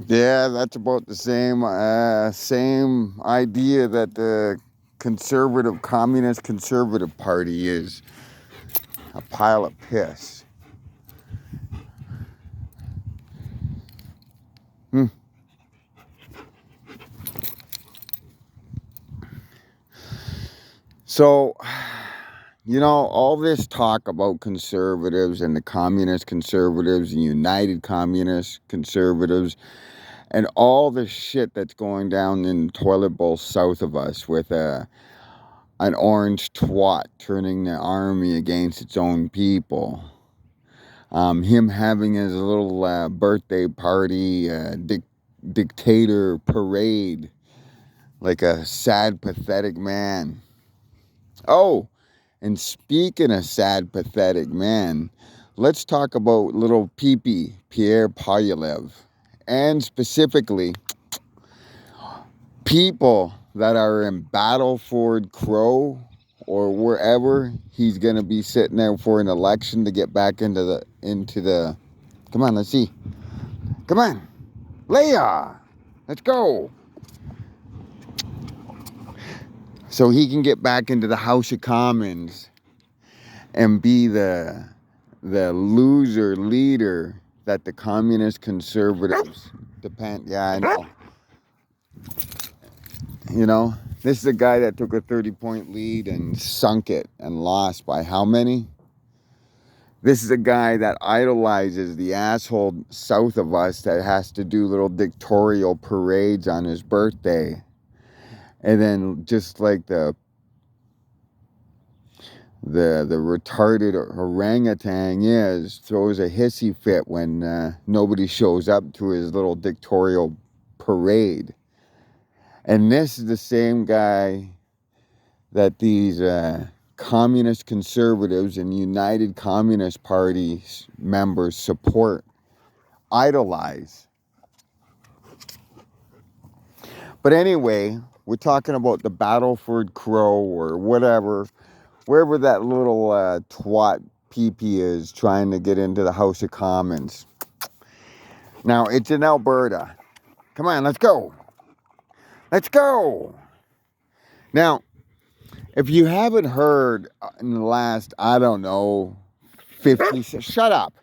Yeah, that's about the same idea that the communist conservative party is a pile of piss. Hmm. So, all this talk about conservatives and the communist conservatives and united communist conservatives and all the shit that's going down in the toilet bowl south of us with an orange twat turning the army against its own people. Him having his little birthday party, dictator parade, like a sad, pathetic man. Oh, and speaking of sad, pathetic man, let's talk about little Peepee, Pierre Poilievre, and specifically people that are in Battleford Crow or wherever he's gonna be sitting there for an election to get back into the. Come on, let's see. Come on, Leia, let's go. So he can get back into the House of Commons and be the loser leader that the communist conservatives depend. Yeah, I know. You know, this is a guy that took a 30-point lead and sunk it and lost by how many? This is a guy that idolizes the asshole south of us that has to do little dictatorial parades on his birthday. And then just like the retarded orangutan is, throws a hissy fit when nobody shows up to his little dictatorial parade. And this is the same guy that these communist conservatives and United Communist Party members support, idolize. But anyway, we're talking about the Battleford Crow or whatever, wherever that little twat PP is trying to get into the House of Commons. Now, it's in Alberta. Come on, let's go. Let's go. Now, if you haven't heard in the last, I don't know, 50, shut up,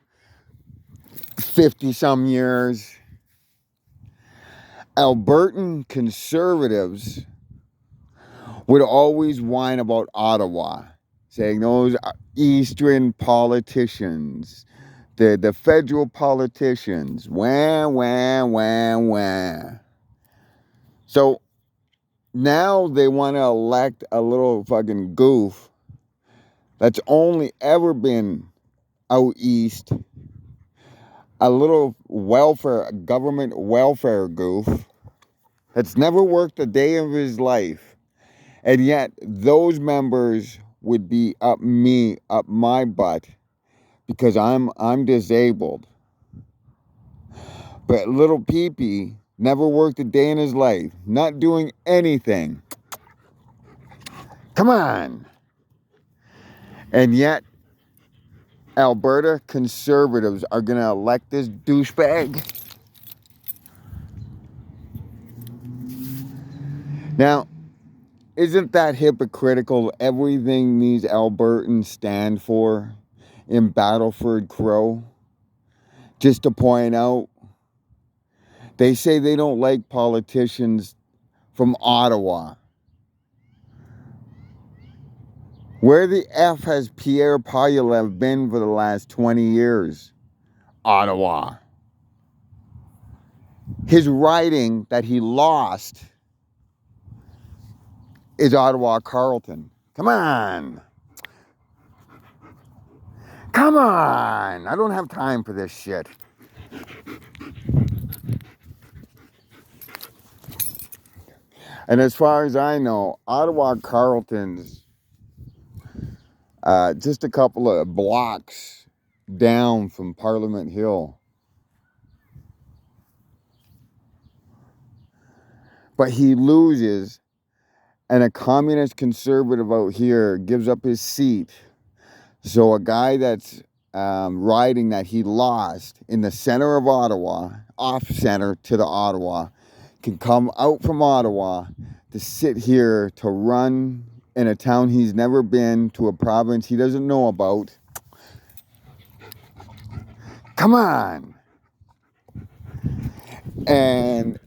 50 some years, Albertan conservatives would always whine about Ottawa, saying those Eastern politicians, the federal politicians, wah, wah, wah, wah. So now they want to elect a little fucking goof that's only ever been out east, a little government welfare goof that's never worked a day of his life. And yet those members would be up my butt because I'm disabled. But little Peepee never worked a day in his life, not doing anything. Come on. And yet Alberta conservatives are going to elect this douchebag. Now, isn't that hypocritical, everything these Albertans stand for in Battleford Crow? Just to point out, they say they don't like politicians from Ottawa. Where the F has Pierre Poilievre been for the last 20 years? Ottawa. His riding that he lost is Ottawa Carleton. Come on. Come on. I don't have time for this shit. And as far as I know, Ottawa Carleton's just a couple of blocks down from Parliament Hill. But he loses, and a communist conservative out here gives up his seat. So a guy that's riding that he lost in the center of Ottawa, off center to the Ottawa, can come out from Ottawa to sit here to run in a town he's never been, to a province he doesn't know about. Come on. And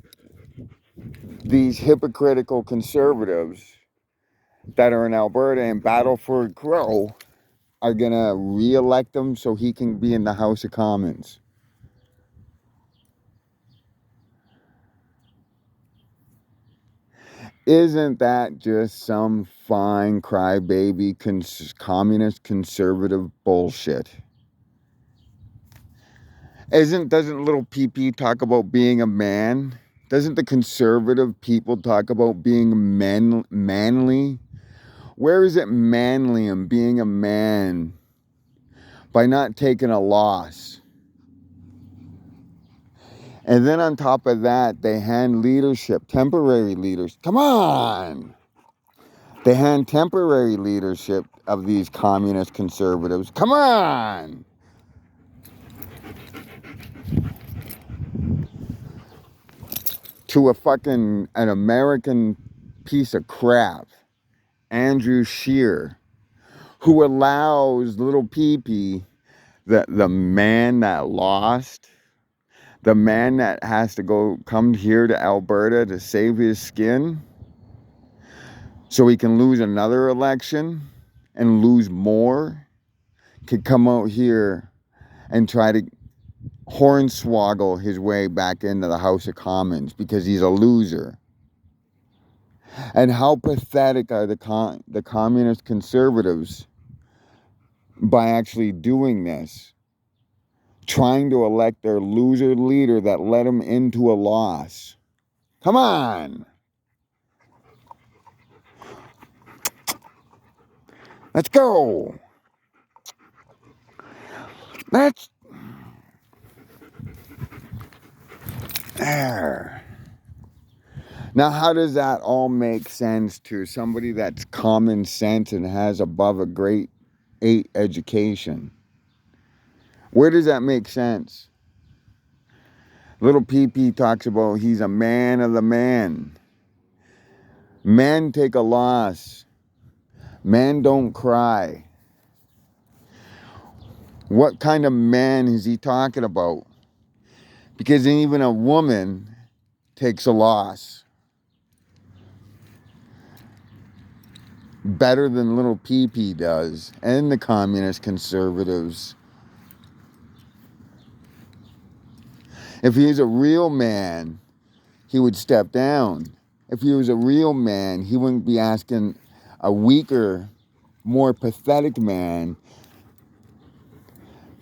these hypocritical conservatives that are in Alberta and battle for Crow are going to re-elect him so he can be in the House of Commons. Isn't that just some fine crybaby communist conservative bullshit? Doesn't little PP talk about being a man? Doesn't the conservative people talk about being manly? Where is it manly in being a man by not taking a loss? And then on top of that, they hand leadership, temporary leaders. Come on! They hand temporary leadership of these communist conservatives. Come on! To an American piece of crap, Andrew Scheer, who allows little PP, the man that lost, the man that has to come here to Alberta to save his skin so he can lose another election and lose more, could come out here and try to hornswoggle his way back into the House of Commons because he's a loser. And how pathetic are the communist conservatives by actually doing this, trying to elect their loser leader that led them into a loss. Come on! Let's go! There. Now, how does that all make sense to somebody that's common sense and has above a grade 8 education? Where does that make sense? Little PP talks about he's a man of the man. Men take a loss. Men don't cry. What kind of man is he talking about? Because even a woman takes a loss. Better than little PP does, and the communist conservatives. If he was a real man, he would step down. If he was a real man, he wouldn't be asking a weaker, more pathetic man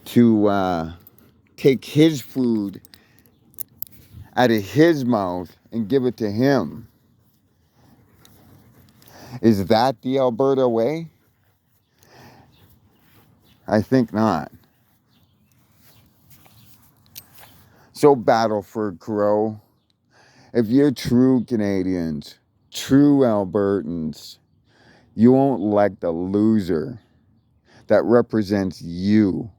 to take his food out of his mouth and give it to him. Is that the Alberta way? I think not. So battle for Crow. If you're true Canadians, true Albertans, you won't elect a loser that represents you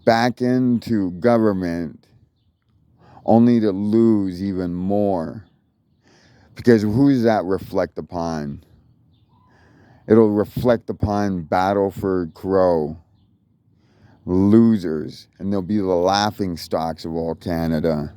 back into government only to lose even more. Because who does that reflect upon? It'll reflect upon battle for Crow. Losers. And they'll be the laughing stocks of all Canada.